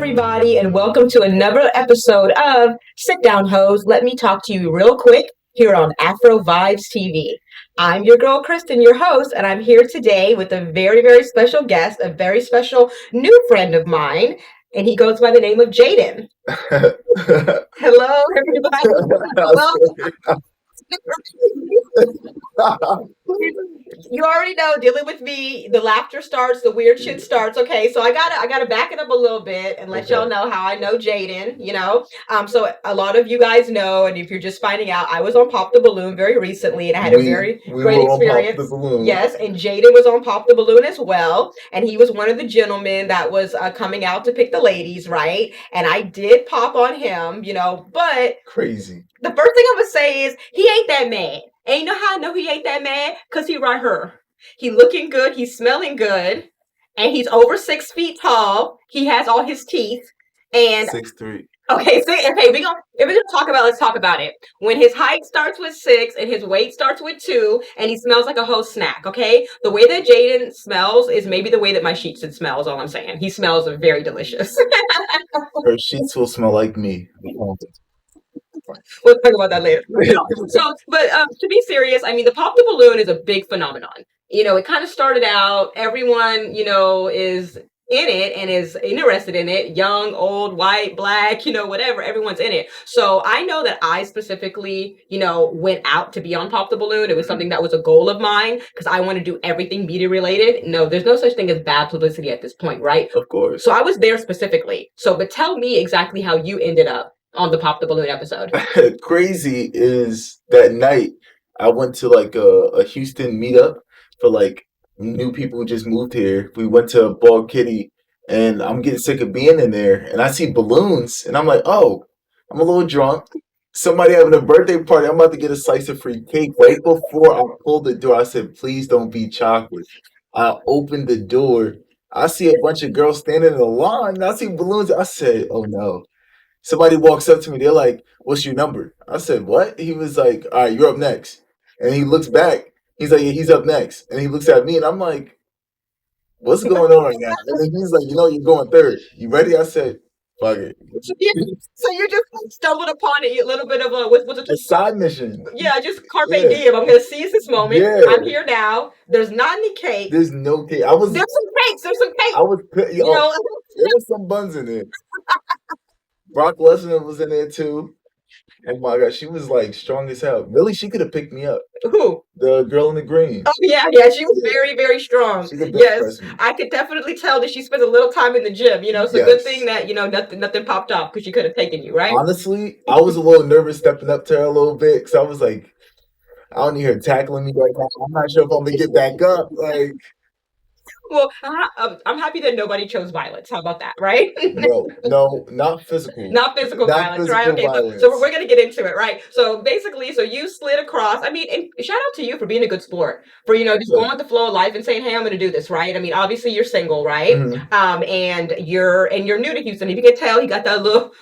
everybody, and welcome to another episode of Sit Down Heaux. Let me talk to you real quick here on Afrovibes TV. I'm your girl, Christin, your host, and I'm here today with a very, very special guest, a very special new friend of mine, and he goes by the name of Jaden. Hello, everybody. Welcome. You already know, dealing with me, the laughter starts, the weird shit starts. Okay, so I gotta back it up a little bit and let y'all know how I know Jaden. So a lot of you guys know, and if you're just finding out, I was on Pop the Balloon very recently, and I had a very great experience. Yes, and Jaden was on Pop the Balloon as well, and he was one of the gentlemen that was coming out to pick the ladies, right? And I did pop on him, but crazy. The first thing I'm gonna say is he ain't that mad. And you know how I know he ain't that mad? Because he right here. He looking good, he's smelling good, and he's over 6 feet tall. He has all his teeth. And 6'3". Okay, if we're gonna talk about, let's talk about it. When his height starts with 6 and his weight starts with 2, and he smells like a whole snack, okay? The way that Jaden smells is maybe the way that my sheets would smell, is all I'm saying. He smells very delicious. Her sheets will smell like me. We'll talk about that later. To be serious, I mean, the Pop the Balloon is a big phenomenon. It kind of started out, everyone, is in it and is interested in it. Young, old, white, black, whatever, everyone's in it. So I know that I specifically, went out to be on Pop the Balloon. It was something that was a goal of mine because I want to do everything media related. No, there's no such thing as bad publicity at this point, right? Of course. So I was there specifically. But tell me exactly how you ended up on the Pop the Balloon episode. Crazy is that night I went to like a Houston meetup for like new people who just moved here. We went to Bald Kitty and I'm getting sick of being in there and I see balloons and I'm like, oh, I'm a little drunk. Somebody having a birthday party. I'm about to get a slice of free cake. Right before I pulled the door, I said, please don't be chocolate. I opened the door. I see a bunch of girls standing in the line and I see balloons. I said, oh no. Somebody walks up to me. They're like, what's your number? I said, what? He was like, all right, you're up next. And he looks back. He's like, yeah, he's up next. And he looks at me and I'm like, what's going on right now? And then he's like, you're going third. You ready? I said, fuck it. So you just stumbled upon it, a little bit of a side mission. Yeah, just carpe diem. I'm going to seize this moment. Yeah. I'm here now. There's not any cake. There's no cake. There's some cakes. There's some cake. I was, there was some buns in it. Brock Lesnar was in there too. Oh my god, she was like strong as hell. Really, she could have picked me up. Who? The girl in the green. Oh yeah, she was very, very strong. Yes, I could definitely tell that she spent a little time in the gym. So yes. Good thing that nothing popped off because she could have taken you, right? Honestly, I was a little nervous stepping up to her a little bit because I was like, I don't need her tackling me right now. I'm not sure if I'm gonna get back up. Like. Well, I'm happy that nobody chose violence. How about that, right? No, not physical. Not physical violence, right? Okay, so we're going to get into it, right? So basically, you slid across. I mean, and shout out to you for being a good sport, for, just going with the flow of life and saying, hey, I'm going to do this, right? I mean, obviously you're single, right? Mm-hmm. And you're new to Houston. If you can tell, you got that little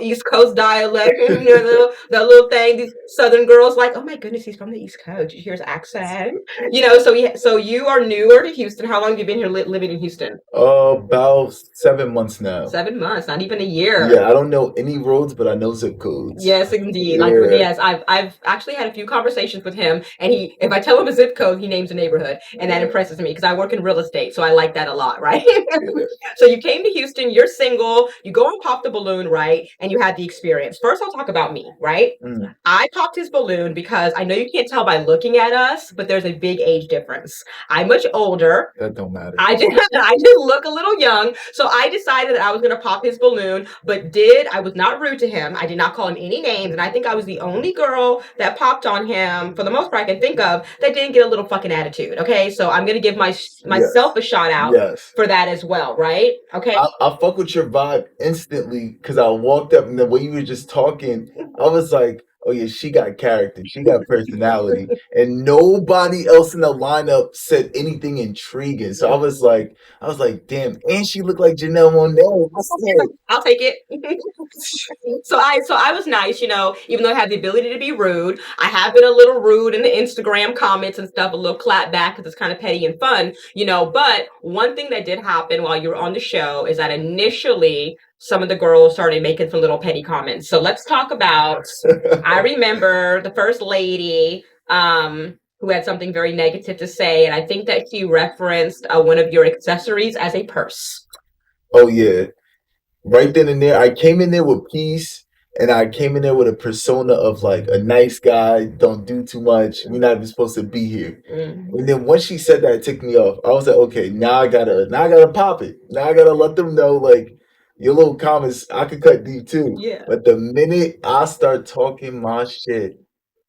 East Coast dialect, that little thing. These Southern girls like, oh my goodness, he's from the East Coast. You hear his accent, So you are newer to Houston. How long have you been here living in Houston? About 7 months now. 7 months, not even a year. Yeah, I don't know any roads, but I know zip codes. Yes, indeed. Yeah. I've actually had a few conversations with him, and if I tell him a zip code, he names a neighborhood, and that impresses me because I work in real estate, so I like that a lot, right? Yeah. So you came to Houston, you're single, you go and pop the balloon, right? And you had the experience. First, I'll talk about me, right? Mm. I popped his balloon because I know you can't tell by looking at us, but there's a big age difference. I'm much older. That don't matter. I just look a little young. So I decided that I was going to pop his balloon, but I was not rude to him. I did not call him any names. And I think I was the only girl that popped on him, for the most part I can think of, that didn't get a little fucking attitude. Okay. So I'm going to give myself a shout out for that as well. Right. Okay. I fuck with your vibe instantly because I walked up and the way you were just talking, I was like, oh yeah, she got character, she got personality, and nobody else in the lineup said anything intriguing. So I was like, damn, and she looked like Janelle Monáe. I'll take it. So I was nice, even though I had the ability to be rude. I have been a little rude in the Instagram comments and stuff, a little clap back because it's kind of petty and fun, But one thing that did happen while you were on the show is that initially some of the girls started making some little petty comments. So let's talk about, I remember the first lady who had something very negative to say, and I think that she referenced one of your accessories as a purse. Oh yeah, right then and there, I came in there with peace, and I came in there with a persona of like a nice guy, don't do too much. We're not even supposed to be here. And then once she said that, it took me off. I was like, okay, now I gotta pop it. Now I gotta let them know, like, your little comments, I could cut deep too. Yeah. But the minute I start talking my shit,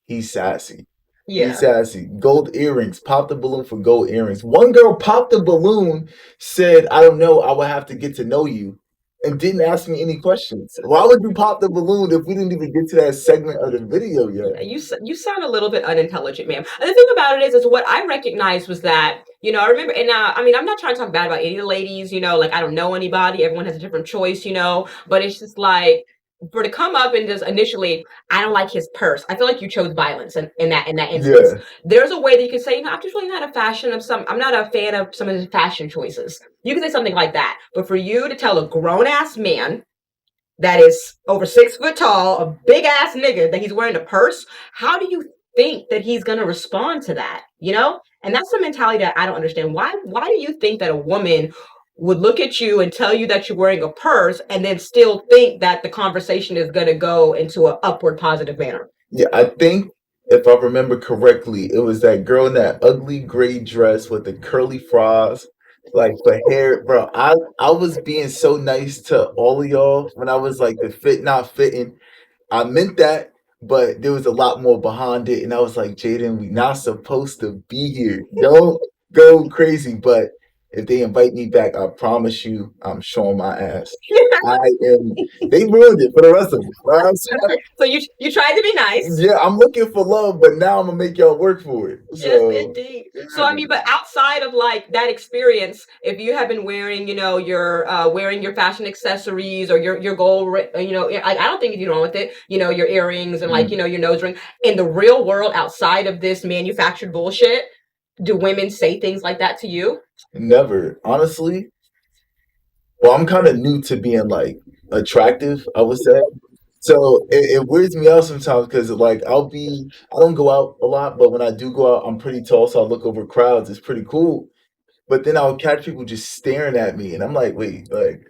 he's sassy. Yeah. He's sassy. Gold earrings. Pop the balloon for gold earrings. One girl popped the balloon, said, I don't know, I would have to get to know you, and didn't ask me any questions. Why would you pop the balloon if we didn't even get to that segment of the video yet? You sound a little bit unintelligent, ma'am. And the thing about it is what I recognized was that, you know, I remember, and I mean, I'm not trying to talk bad about any of the ladies, you know, like I don't know anybody. Everyone has a different choice, you know, but it's just like, for to come up and just initially, I don't like his purse. I feel like you chose violence in that instance. Yeah. There's a way that you can say, you know, I'm just really not a fan of some of his fashion choices. You can say something like that. But for you to tell a grown ass man that is over 6 foot tall, a big ass nigga, that he's wearing a purse, how do you think that he's gonna respond to that? You know? And that's the mentality that I don't understand. Why do you think that a woman would look at you and tell you that you're wearing a purse and then still think that the conversation is gonna go into an upward positive manner? Yeah, I think if I remember correctly, it was that girl in that ugly gray dress with the curly frogs, like the hair, bro. I was being so nice to all of y'all when I was like the fit not fitting. I meant that, but there was a lot more behind it, and I was like, Jaden, we not supposed to be here. Don't go crazy. But if they invite me back, I promise you, I'm showing my ass. I am. They ruined it for the rest of us. Right? I'm sorry. So you tried to be nice. Yeah, I'm looking for love, but now I'm gonna make y'all work for it. So, yes, indeed. So I mean, but outside of like that experience, if you have been wearing, you know, your wearing your fashion accessories or your gold, you know, I don't think you're wrong with it. You know, your earrings and like you know your nose ring. In the real world, outside of this manufactured bullshit, do women say things like that to you? Never, honestly. Well, I'm kind of new to being like attractive, I would say. So it weirds me out sometimes because like I don't go out a lot, but when I do go out, I'm pretty tall, so I look over crowds. It's pretty cool. But then I'll catch people just staring at me, and I'm like, wait, like,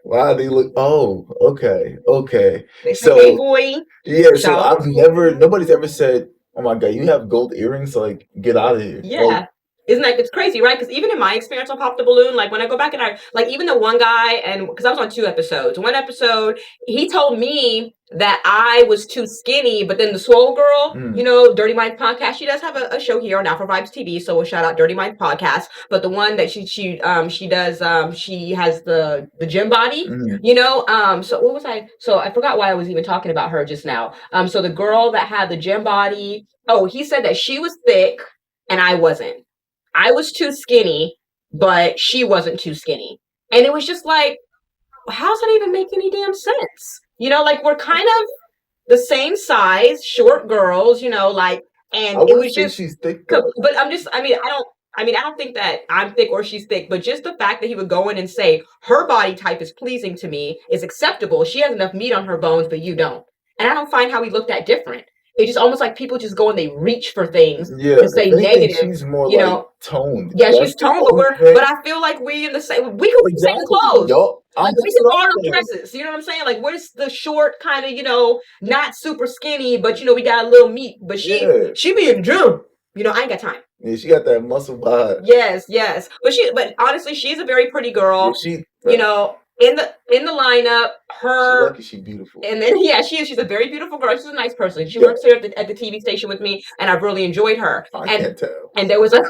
why they look? Oh, okay, okay. They say, So hey boy, yeah, so shout. nobody's ever said, oh my God, you have gold earrings, like get out of here. Yeah. Like, Isn't that, it's crazy, right? Because even in my experience on Pop the Balloon, like when I go back and I, like even the one guy, and because I was on 2 episodes, one episode, he told me that I was too skinny, but then the swole girl, you know, Dirty Mind Podcast, she does have a show here on Afrovibes TV, so we'll shout out Dirty Mind Podcast. But the one that she does, she has the gym body, you know. So what was I? So I forgot why I was even talking about her just now. So the girl that had the gym body, oh, he said that she was thick and I wasn't. I was too skinny, but she wasn't too skinny. And it was just like, how's that even make any damn sense? You know, like we're kind of the same size, short girls, you know, like, and I it wouldn't was say just, she's thick though. but I don't think that I'm thick or she's thick, but just the fact that he would go in and say her body type is pleasing to me, is acceptable. She has enough meat on her bones, but you don't. And I don't find how we look that different. It's just almost like people just go and they reach for things Yeah, to say if anything, negative. she's more You like know, toned. yeah, That's she's the toned, but only we're, thing. but I feel like we in the same, we could wear the same Exactly. clothes. Yup. Like we That's can what borrow I'm saying. dresses. You know what I'm saying? Like where's the short kind of, you know, not super skinny, but you know, we got a little meat. But Yeah. she be in the gym. You know, I ain't got time. Yeah, she got that muscle behind. Yes, yes. But honestly, she's a very pretty girl. Yeah, you know, in the lineup, she her lucky she beautiful. and then yeah, she is. She's a very beautiful girl. She's a nice person. She works here at the TV station with me, and I've really enjoyed her. I can't tell. And there was a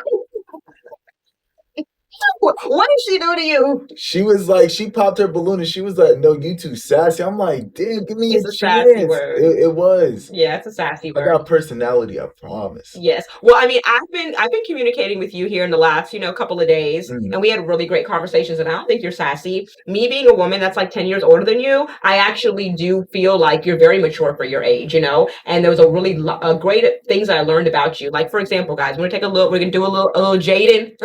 what did she do to you? She was like, she popped her balloon and she was like, no, you too sassy. I'm like, damn, give me It's a a sassy chance. word. It was. Yeah, it's a sassy I word. got personality, I promise. Yes. Well, I mean, I've been communicating with you here in the last, you know, couple of days, and we had really great conversations, and I don't think you're sassy. Me being a woman that's like 10 years older than you, I actually do feel like you're very mature for your age, you know. And there was a really great things that I learned about you. Like, for example, guys, we're gonna do a little Jaden.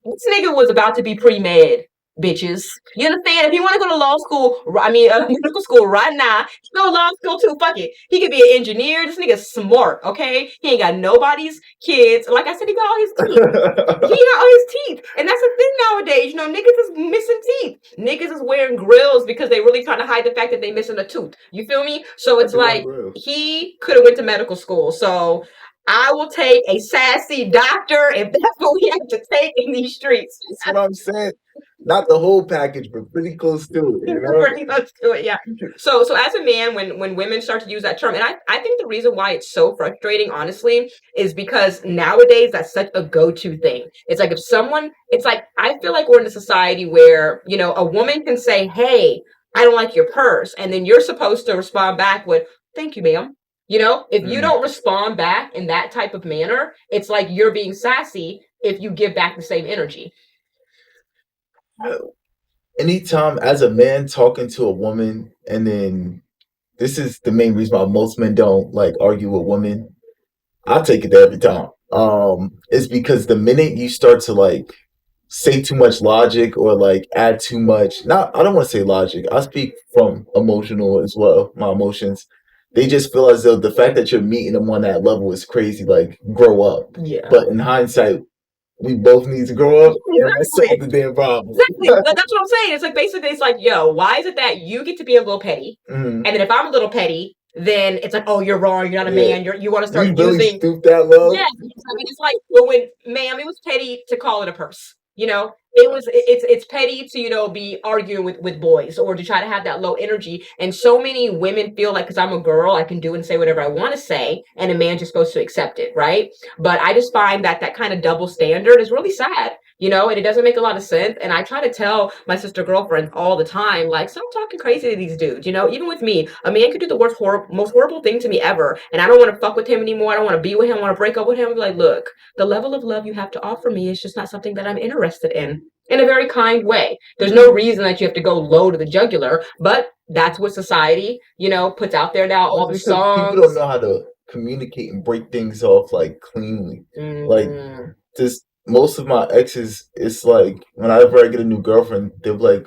This nigga was about to be pre-med bitches. You understand? If you want to go to law school, medical school right now, go to law school too. Fuck it. He could be an engineer. This nigga's smart, okay? He ain't got nobody's kids. Like I said, he got all his teeth. He got all his teeth. And that's the thing nowadays. You know, niggas is missing teeth. Niggas is wearing grills because they really trying to hide the fact that they missing a tooth. You feel me? So it's like he could have went to medical school. So I will take a sassy doctor if that's what we have to take in these streets. That's what I'm saying. Not the whole package, but pretty close to it. You know? Pretty close to it, yeah. So as a man, when women start to use that term, and I think the reason why it's so frustrating, honestly, is because nowadays that's such a go-to thing. It's like I feel like we're in a society where, you know, a woman can say, hey, I don't like your purse. And then you're supposed to respond back with, thank you, ma'am. You know, if you don't respond back in that type of manner, it's like you're being sassy if you give back the same energy. Anytime as a man talking to a woman, and then this is the main reason why most men don't like argue with women. I take it there every time. Is because the minute you start to like say too much logic or like add too much, not I don't want to say logic. I speak from emotional as well. My emotions. They just feel as though the fact that you're meeting them on that level is crazy. Like grow up. Yeah. But in hindsight, we both need to grow up. And that's solve the damn problem. Exactly. That's what I'm saying. It's like basically, it's like, yo, why is it that you get to be a little petty, and then if I'm a little petty, then it's like, oh, you're wrong. You're not a man. You want to start using stoop that low. Yeah. I mean, it's like, well, when ma'am, it was petty to call it a purse. You know, it's petty to, you know, be arguing with boys or to try to have that low energy. And so many women feel like, because I'm a girl, I can do and say whatever I want to say, and a man's just supposed to accept it, right? But I just find that kind of double standard is really sad, you know, and it doesn't make a lot of sense. And I try to tell my sister girlfriends all the time, like, stop talking crazy to these dudes, you know. Even with me, a man could do the most horrible thing to me ever, and I don't want to fuck with him anymore. I don't want to be with him. I want to break up with him. I'm like, look, the level of love you have to offer me is just not something that I'm interested in a very kind way. There's no reason that you have to go low to the jugular, but that's what society, you know, puts out there now. All the songs. People don't know how to communicate and break things off like cleanly. Like just most of my exes, it's like whenever I get a new girlfriend, they're like,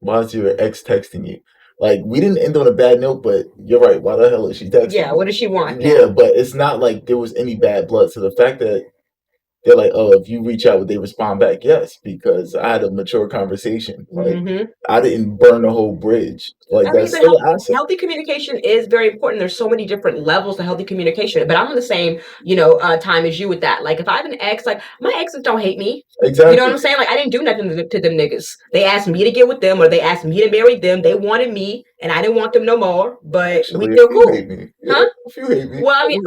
why is your ex texting you? Like, we didn't end on a bad note, but you're right. Why the hell is she texting? Yeah, what does she want? Yeah, but it's not like there was any bad blood. So the fact that they're like, oh, if you reach out, would they respond back? Yes, because I had a mature conversation. Like, I didn't burn the whole bridge. Like, that's still an asset. Healthy communication is very important. There's so many different levels of healthy communication, but I'm on the same, you know, time as you with that. Like, if I have an ex, like, my exes don't hate me. Exactly. You know what I'm saying? Like, I didn't do nothing to them niggas. They asked me to get with them, or they asked me to marry them. They wanted me, and I didn't want them no more. But actually, we still cool. Hate me. Yeah, if you hate me. Well, I mean,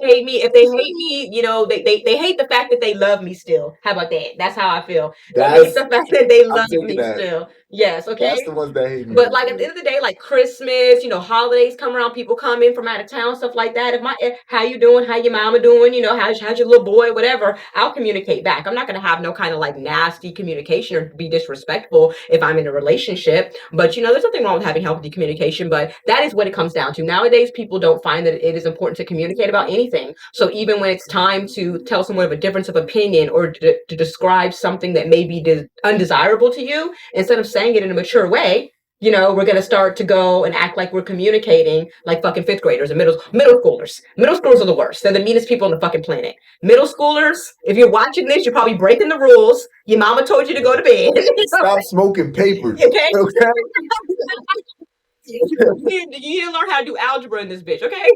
they hate me. If they hate me, you know, they hate the fact that they love me still. How about that? That's how I feel. They hate the fact that they love me still. Yes, okay. That's the ones that hate me. But like at the end of the day, like Christmas, you know, holidays come around, people come in from out of town, stuff like that. How you doing? How your mama doing? You know, how's your little boy? Whatever. I'll communicate back. I'm not gonna have no kind of like nasty communication or be disrespectful if I'm in a relationship. But you know, there's nothing wrong with having healthy communication. But that is what it comes down to. Nowadays, people don't find that it is important to communicate about anything. So even when it's time to tell someone of a difference of opinion or to describe something that may be undesirable to you, instead of saying it in a mature way, you know, we're going to start to go and act like we're communicating like fucking fifth graders and middle schoolers. Middle schoolers are the worst. They're the meanest people on the fucking planet. Middle schoolers, if you're watching this, you're probably breaking the rules. Your mama told you to go to bed. Stop smoking papers. Okay? Okay? You need to learn how to do algebra in this bitch, okay?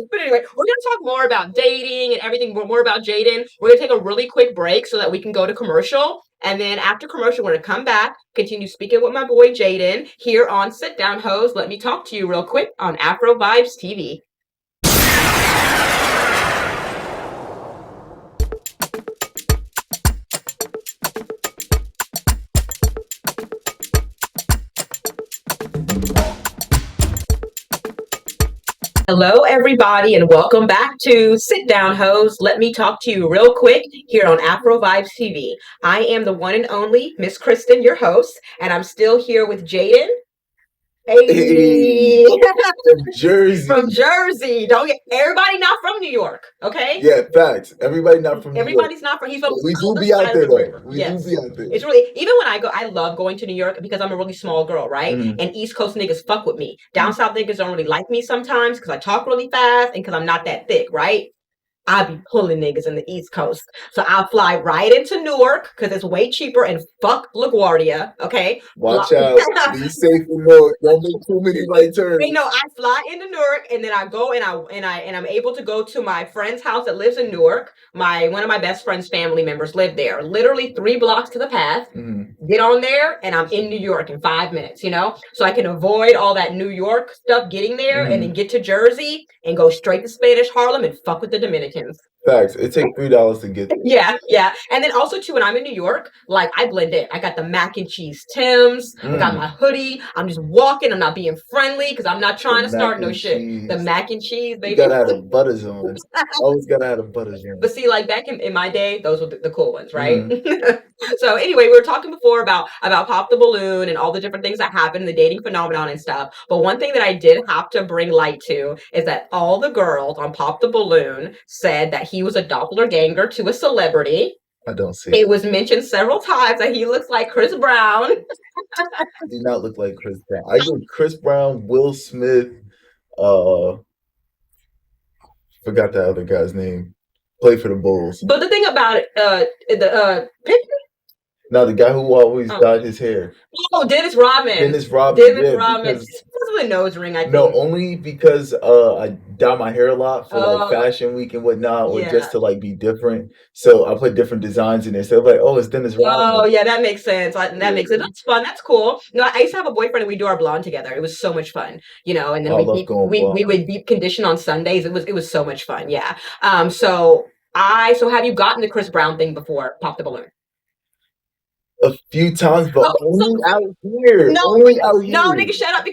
But anyway, we're going to talk more about dating and everything, more about Jaden. We're going to take a really quick break so that we can go to commercial. And then after commercial, we're going to come back, continue speaking with my boy Jaden here on Sit Down Heaux. Let me talk to you real quick on Afrovibes TV. Hello, everybody, and welcome back to Sit Down Heaux. Let me talk to you real quick here on Afrovibes TV. I am the one and only Miss Christin, your host, and I'm still here with Jaden. Hey, Hey. from Jersey. From Jersey. Don't get everybody not from New York, okay? Yeah, facts. Everybody not from New York. Everybody's not from. He's from But we the do other be out side of there the though. river. We do Yes. be out there. It's really, even when I go, I love going to New York because I'm a really small girl, right? Mhm. And East Coast niggas fuck with me. Down South niggas don't really like me sometimes because I talk really fast and because I'm not that thick, right? I be pulling niggas in the East Coast. So I'll fly right into Newark because it's way cheaper and fuck LaGuardia, okay? Watch out. Be safe in Newark. Don't make too many right turns. You know, I fly into Newark and then I go and I'm able to go to my friend's house that lives in Newark. One of my best friend's family members live there, literally 3 blocks to the path. Get on there and I'm in New York in 5 minutes, you know? So I can avoid all that New York stuff getting there and then get to Jersey and go straight to Spanish Harlem and fuck with the Dominicans. Facts. It takes $3 to get there. Yeah. And then also too, when I'm in New York, like I blend in. I got the mac and cheese Tims. I got my hoodie. I'm just walking. I'm not being friendly because I'm not trying to start no shit. The mac and cheese, baby. You gotta have the butters on. Always gotta have the butters on. But see, like back in my day, those were the cool ones, right? So anyway, we were talking before about Pop the Balloon and all the different things that happen in the dating phenomenon and stuff. But one thing that I did have to bring light to is that all the girls on Pop the Balloon said that he was a doppelganger to a celebrity. I don't see. It was mentioned several times that he looks like Chris Brown. He do not look like Chris Brown. I go Chris Brown, Will Smith, forgot the other guy's name. Play for the Bulls. But the thing about it, the picture. No, the guy who always dyed his hair. Oh, Dennis Rodman. Dennis Rodman. Because of the nose ring, I think. No, only because I dye my hair a lot for like fashion week and whatnot, or just to like be different. So I put different designs in there. So I'm like, oh, it's Dennis Rodman. Oh yeah, that makes sense. That makes sense. That's fun. That's cool. No, I used to have a boyfriend and we do our blonde together. It was so much fun, you know. And then we would deep condition on Sundays. It was so much fun. Yeah. So have you gotten the Chris Brown thing before? Pop the Balloon. A few times, but only out here. Only out here. No, nigga, shut up.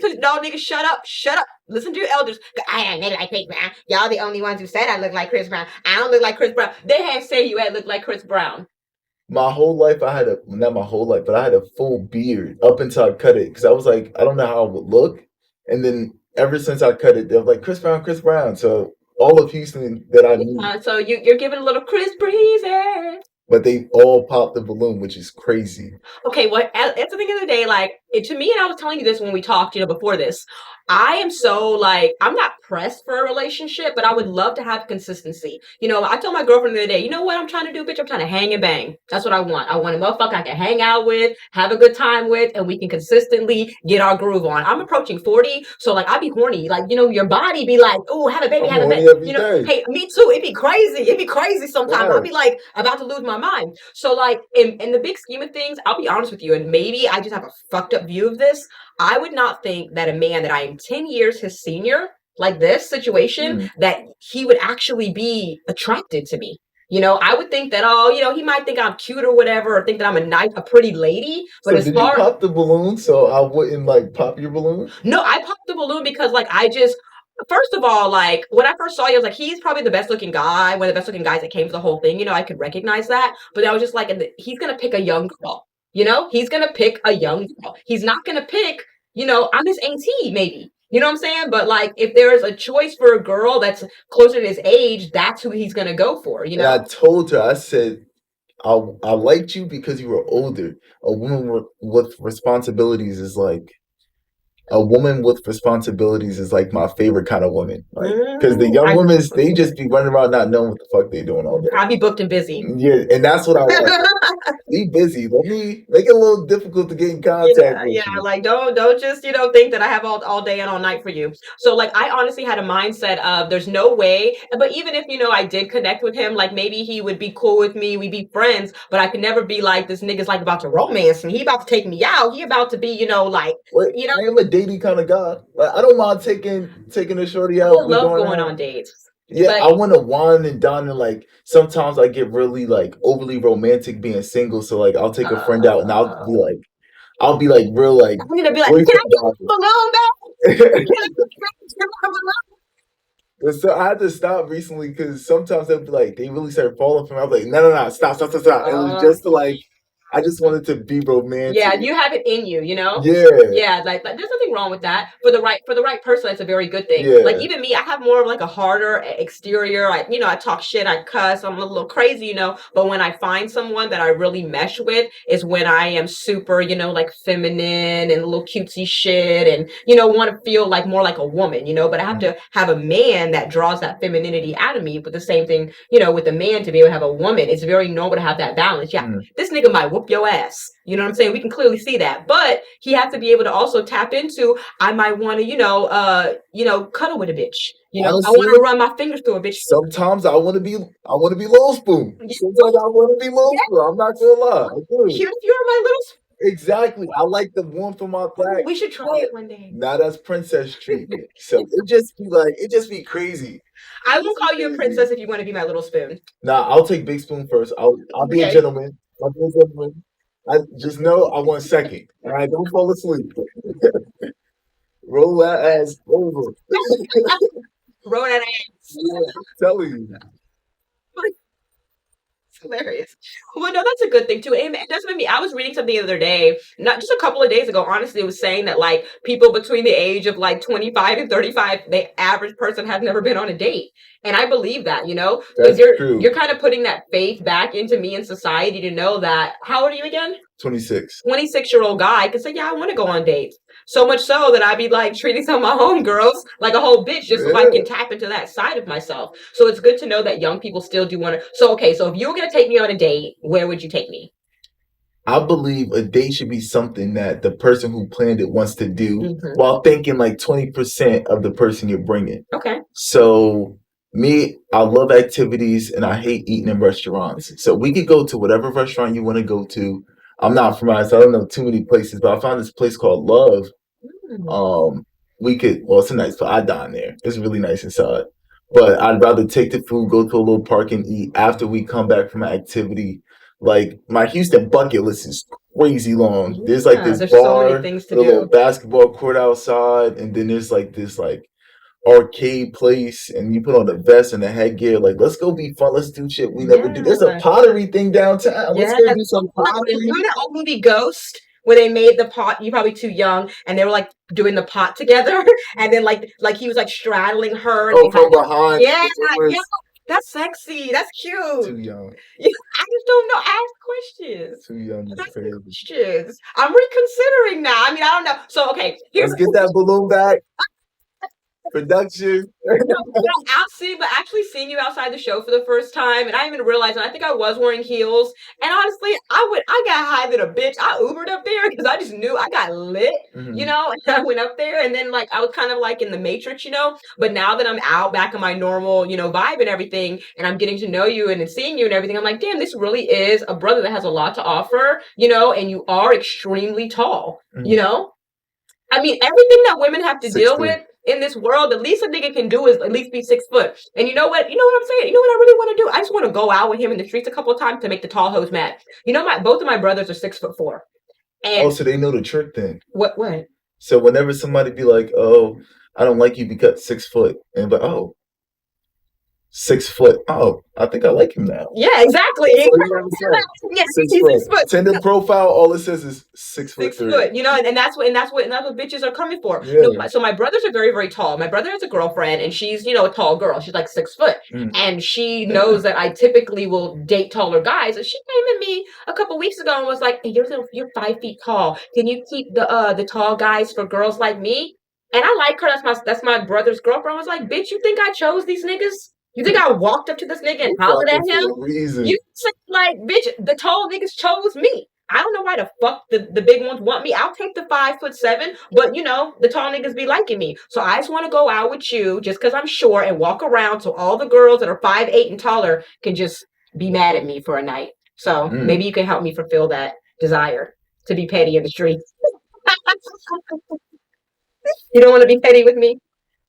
Shut up. Listen to your elders. I don't look like Chris Brown. Y'all the only ones who said I look like Chris Brown. I don't look like Chris Brown. They had say you had looked like Chris Brown. My whole life, not my whole life, but I had a full beard up until I cut it because I was like, I don't know how it would look. And then ever since I cut it, they're like, Chris Brown. So all of Houston that I knew. So you're giving a little Chris Breezy. But they all popped the balloon, which is crazy. Okay, well, at the beginning of the day, like, to me, and I was telling you this when we talked, you know, before this, I am so, like, I'm not pressed for a relationship, but I would love to have consistency. You know, I told my girlfriend the other day, you know what I'm trying to do, bitch? I'm trying to hang and bang. That's what I want. I want a motherfucker I can hang out with, have a good time with, and we can consistently get our groove on. I'm approaching 40, so, like, I be horny. Like, you know, your body be like, oh, have a baby. You know, hey, me too. It'd be crazy sometimes. Right. I'll be, like, about to lose my mind. So, like, in the big scheme of things, I'll be honest with you, and maybe I just have a fucked up view of this. I would not think that a man that I am 10 years his senior, like this situation, that he would actually be attracted to me. You know, I would think that, oh, you know, he might think I'm cute or whatever, or think that I'm a pretty lady. But so did you pop the balloon so I wouldn't, like, pop your balloon? No, I popped the balloon because, like, first of all, like, when I first saw you, I was like, he's probably the best looking guy, one of the best looking guys that came to the whole thing. You know, I could recognize that. But I was just like, he's going to pick a young girl. You know, he's going to pick a young girl. He's not going to pick, you know, I'm his auntie, maybe. You know what I'm saying? But, like, if there's a choice for a girl that's closer to his age, that's who he's going to go for, you know? And I told her, I said, I liked you because you were older. A woman with responsibilities is like, my favorite kind of woman. Like, because the young women, they just be running around not knowing what the fuck they doing all day. I'll be booked and busy. Yeah, and that's what I want. Be busy. Let me make it a little difficult to get in contact with you. Like don't just, you know, think that I have all day and all night for you. So, like, I honestly had a mindset of there's no way, but even if, you know, I did connect with him, like, maybe he would be cool with me, we'd be friends, but I could never be like, this nigga's like about to romance me, he about to take me out, he about to be, you know, like, you know. I am a dating kind of guy. Like, I don't mind taking a shorty out. I love going on dates. Yeah, I want to wine and dine, and, like, sometimes I get really, like, overly romantic being single. So, like, I'll take a friend out and I'll be like real, like, I'm gonna be like, can I get a balloon back? So I had to stop recently because sometimes they'll be like, they really start falling for me. I was like, no, stop. It was just to, like, I just wanted to be romantic. Yeah, you have it in you, you know? Yeah. Yeah, like there's nothing wrong with that. For the right person, it's a very good thing. Yeah. Like even me, I have more of like a harder exterior. I talk shit, I cuss, I'm a little crazy, you know. But when I find someone that I really mesh with is when I am super, you know, like feminine and a little cutesy shit and, you know, want to feel like more like a woman, you know. But I have to have a man that draws that femininity out of me. But the same thing, you know, with a man to be able to have a woman, it's very normal to have that balance. Yeah, this nigga might whoop your ass. You know what I'm saying? We can clearly see that. But he has to be able to also tap into, I might want to, cuddle with a bitch. You know, honestly, I want to run my fingers through a bitch. Sometimes I want to be Little Spoon. Sometimes I want to be Little Spoon. I'm not gonna lie. Cute if you're my little spoon. Exactly. I like the warmth of my back. We should try it one day. Not as princess treatment. So it just be crazy. I will call you a princess if you want to be my little spoon. Nah, I'll take Big Spoon first. I'll be a gentleman. I'll be a gentleman. I just know I want second. All right, don't fall asleep. Roll that ass over. Roll that ass. Yeah, I'm telling you. Hilarious. Well, no, that's a good thing too. And that's what I mean. I was reading something the other day, not just a couple of days ago. Honestly, it was saying that like people between the age of like 25 and 35, the average person has never been on a date. And I believe that, you know, because you're kind of putting that faith back into me and society to know that. How old are you again? 26. 26-year-old guy can say, yeah, I want to go on dates. So much so that I be like treating some of my homegirls like a whole bitch just so I can tap into that side of myself. So it's good to know that young people still do want to. So, okay, so if you were going to take me on a date, where would you take me? I believe a date should be something that the person who planned it wants to do while thinking like 20% of the person you're bringing. Okay. So me, I love activities and I hate eating in restaurants. So we could go to whatever restaurant you want to go to. I'm not from out, so I don't know too many places, but I found this place called Love. It's a nice place. I dine there. It's really nice inside. But I'd rather take the food, go to a little park and eat after we come back from an activity. Like my Houston bucket list is crazy long. There's like this bar, so many things to a little basketball court outside, and then there's like this like arcade place, and you put on the vest and the headgear. Like, let's go be fun. Let's do shit we never do. There's a pottery thing downtown. Let's go do some pottery. You know that old movie Ghost? Where they made the pot, you're probably too young, and they were like doing the pot together, and then like he was like straddling her. And from behind. Yeah, that's sexy. That's cute. Too young. Yeah, I just don't know. Ask questions. Too young. Questions. I'm reconsidering now. I mean, I don't know. So okay, let's get that balloon back. Production. But actually seeing you outside the show for the first time, and I didn't even realize, and I think I was wearing heels. And honestly, I got high than a bitch. I Ubered up there because I just knew I got lit, you know. And I went up there, and then like I was kind of like in the Matrix, you know. But now that I'm out back in my normal, you know, vibe and everything, and I'm getting to know you and seeing you and everything, I'm like, damn, this really is a brother that has a lot to offer, you know. And you are extremely tall, you know. I mean, everything that women have to deal with in this world, the least a nigga can do is at least be 6 foot. And you know what? You know what I'm saying? You know what I really want to do? I just want to go out with him in the streets a couple of times to make the tall hoes mad. You know, both of my brothers are 6'4". And so they know the trick then. What? So whenever somebody be like, "Oh, I don't like you because 6 foot," and but 6 foot. Oh, I think I like him now. Yeah, exactly. Yeah, 6 foot. Tinder profile, all it says is 6 foot. 6 foot. You know, and that's what bitches are coming for. Yeah. You know, so my brothers are very, very tall. My brother has a girlfriend, and she's, you know, a tall girl. She's like 6 foot, and she knows that I typically will date taller guys. And she came at me a couple weeks ago and was like, "Hey, you're 5 feet tall. Can you keep the tall guys for girls like me?" And I like her. That's my brother's girlfriend. I was like, "Bitch, you think I chose these niggas? You think I walked up to this nigga and hollered at him? You say like, bitch, the tall niggas chose me. I don't know why the fuck the big ones want me. I'll take the 5'7", but you know, the tall niggas be liking me. So I just want to go out with you just because I'm short and walk around so all the girls that are 5'8" and taller can just be mad at me for a night. So maybe you can help me fulfill that desire to be petty in the streets." You don't want to be petty with me?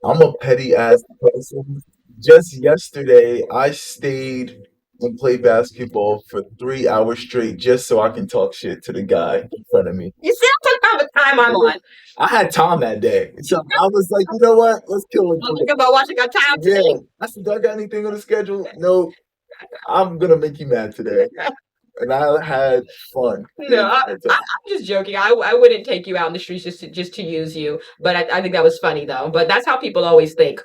I'm a petty ass person. Just yesterday, I stayed and played basketball for 3 hours straight just so I can talk shit to the guy in front of me. You see how much time I'm on? I had time that day. So I was like, you know what? Let's kill it. I'm thinking about watching our time today. Yeah. I said, do I got anything on the schedule? No. I'm going to make you mad today. and I had fun the No, entire time. I'm just joking. I wouldn't take you out in the streets just to use you. But I think that was funny though. But that's how people always think.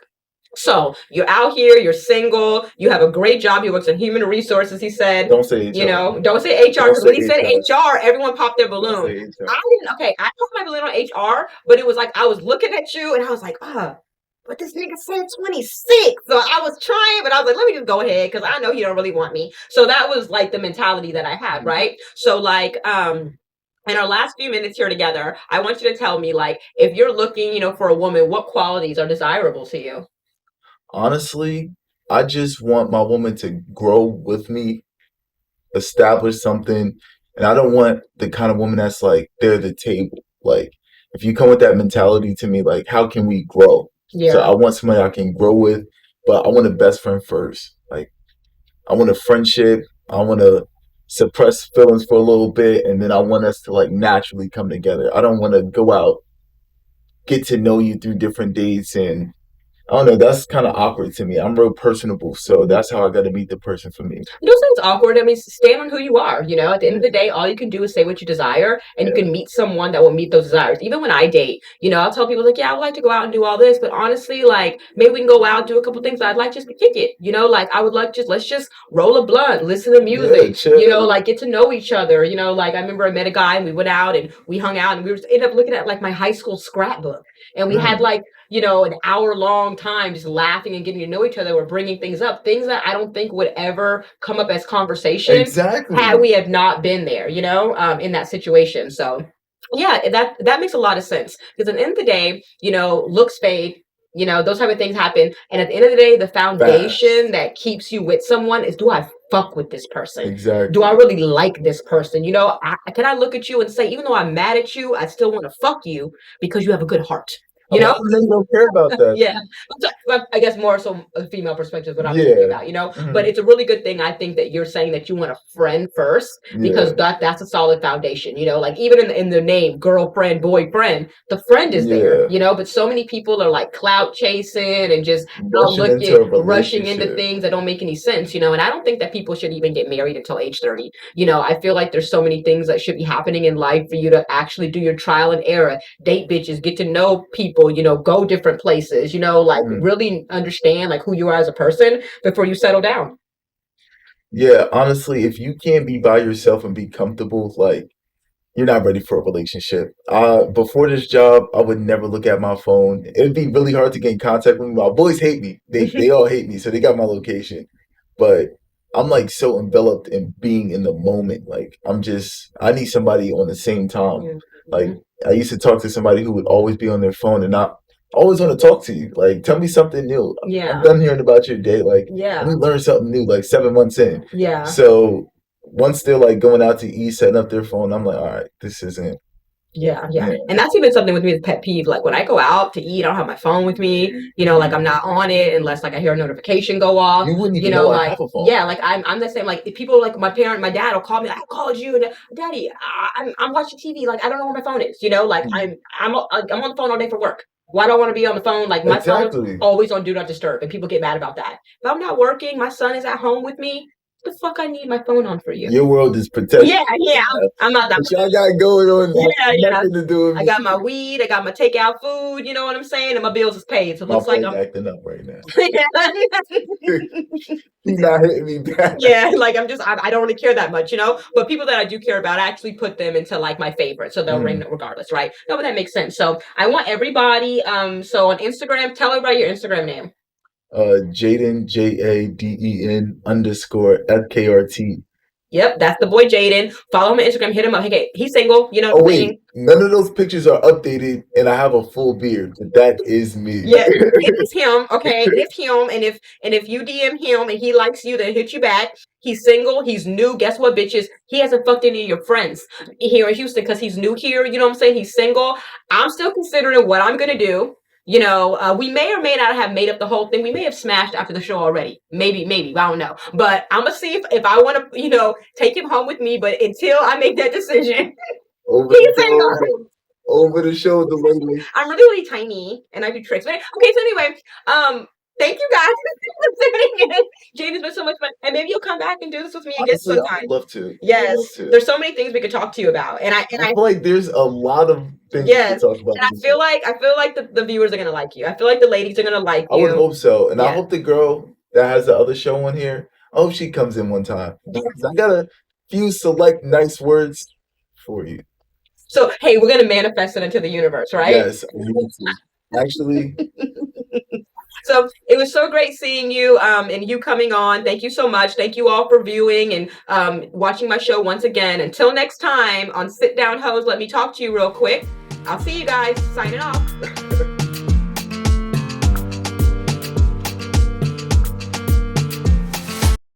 So you're out here, you're single, you have a great job, you work in human resources, he said. Don't say You HR. know, don't say HR Don't because say when he said HR. HR, everyone popped their Don't balloon. say HR. I didn't, okay, I popped my balloon on HR, but it was like I was looking at you and I was like, but this nigga said 26. So I was trying, but I was like, let me just go ahead because I know he don't really want me. So that was like the mentality that I had, right? So like, in our last few minutes here together, I want you to tell me, like, if you're looking, for a woman, what qualities are desirable to you? Honestly, I just want my woman to grow with me, establish something, and I don't want the kind of woman that's like they're the table. Like if you come with that mentality to me, like how can we grow? So I want somebody I can grow with, but I want a best friend first. Like I want a friendship. I want to suppress feelings for a little bit, and then I want us to like naturally come together. I don't want to go out, get to know you through different dates, and I don't know. That's kind of awkward to me. I'm real personable, so that's how I got to meet the person for me. Don't say it's awkward. I mean, stand on who you are. At the end of the day, all you can do is say what you desire, and you can meet someone that will meet those desires. Even when I date, I'll tell people like, yeah, I would like to go out and do all this, but honestly, like maybe we can go out, do a couple things. I'd like just to kick it. Like I would like let's just roll a blunt, listen to music. Like get to know each other. Like I remember I met a guy and we went out and we hung out and we ended up looking at like my high school scrapbook, and we had like an hour long time just laughing and getting to know each other. We're bringing things up, things that I don't think would ever come up as conversation had we have not been there, in that situation. So yeah, that makes a lot of sense because at the end of the day, looks fade. Those type of things happen. And at the end of the day, the foundation that keeps you with someone is, do I fuck with this person? Exactly. Do I really like this person? Can I look at you and say, even though I'm mad at you, I still want to fuck you because you have a good heart? A lot of men don't care about that. Yeah. I guess more so a female perspective is what I'm thinking about, but it's a really good thing. I think that you're saying that you want a friend first because that's a solid foundation, like even in the name girlfriend, boyfriend, the friend is there, but so many people are like clout chasing and just rushing into things that don't make any sense, and I don't think that people should even get married until age 30. I feel like there's so many things that should be happening in life for you to actually do your trial and error, date bitches, get to know people, go different places, like really understand like who you are as a person before you settle down. Yeah, honestly, if you can't be by yourself and be comfortable, like you're not ready for a relationship. Before this job, I would never look at my phone. It'd be really hard to get in contact with me. My boys hate me. They all hate me, so they got my location. But I'm like so enveloped in being in the moment. Like I need somebody on the same time. Like I used to talk to somebody who would always be on their phone and not always want to talk to you. Like tell me something new. I'm done hearing about your day. Like let me learn something new. Like 7 months in. So once they're like going out to eat, setting up their phone, I'm like, all right, this isn't. Yeah. And that's even something with me, the pet peeve. Like when I go out to eat, I don't have my phone with me. Like I'm not on it unless like I hear a notification go off. You wouldn't even know I have a phone. Yeah, like I'm the same. Like if people like my dad will call me. I called you, and Daddy, I'm watching TV. Like I don't know where my phone is. Like I'm on the phone all day for work. Why do I want to be on the phone? Like my phone's always on do not disturb, and people get mad about that. If I'm not working, my son is at home with me. The fuck I need my phone on for you? Your world is protected. Yeah. I'm not that. But y'all got going on. Nothing to do with me. I got my weed. I got my takeout food. You know what I'm saying? And my bills is paid. So it looks like I'm acting up right now. He's not hitting me back. Yeah, like I don't really care that much, But people that I do care about, I actually put them into like my favorite, so they'll ring regardless, right? No, but that makes sense. So I want everybody. So on Instagram, tell everybody your Instagram name. Jaden, JADEN _FKRT. Yep, that's the boy Jaden. Follow him on Instagram. Hit him up. Hey, he's single. Oh wait, none of those pictures are updated, and I have a full beard. But that is me. Yeah, it's him. Okay, it's him. And if you DM him and he likes you, then hit you back. He's single. He's new. Guess what, bitches? He hasn't fucked any of your friends here in Houston because he's new here. You know what I'm saying? He's single. I'm still considering what I'm gonna do. We may or may not have made up the whole thing. We may have smashed after the show already. Maybe. I don't know. But I'm going to see if I want to, take him home with me. But until I make that decision, over the shoulder, lady. I'm really, really tiny and I do tricks. But, okay, so anyway, Thank you guys for tuning in. Jaden, it's been so much fun. And maybe you'll come back and do this with me again Honestly, I sometime. would love to. Yes. I would love to. There's so many things we could talk to you about. And I I feel like there's a lot of things yes. to talk about. And I feel like the viewers are gonna like you. I feel like the ladies are gonna like I you. would hope so. And I Yeah. hope the girl that has the other show on here, I hope she comes in one time. Because I got a few select nice words for you. So hey, we're gonna manifest it into the universe, right? Yes, I need to. Actually, so it was so great seeing you and you coming on. Thank you so much. Thank you all for viewing and watching my show once again. Until next time on Sit Down Heaux, let me talk to you real quick. I'll see you guys. Signing off.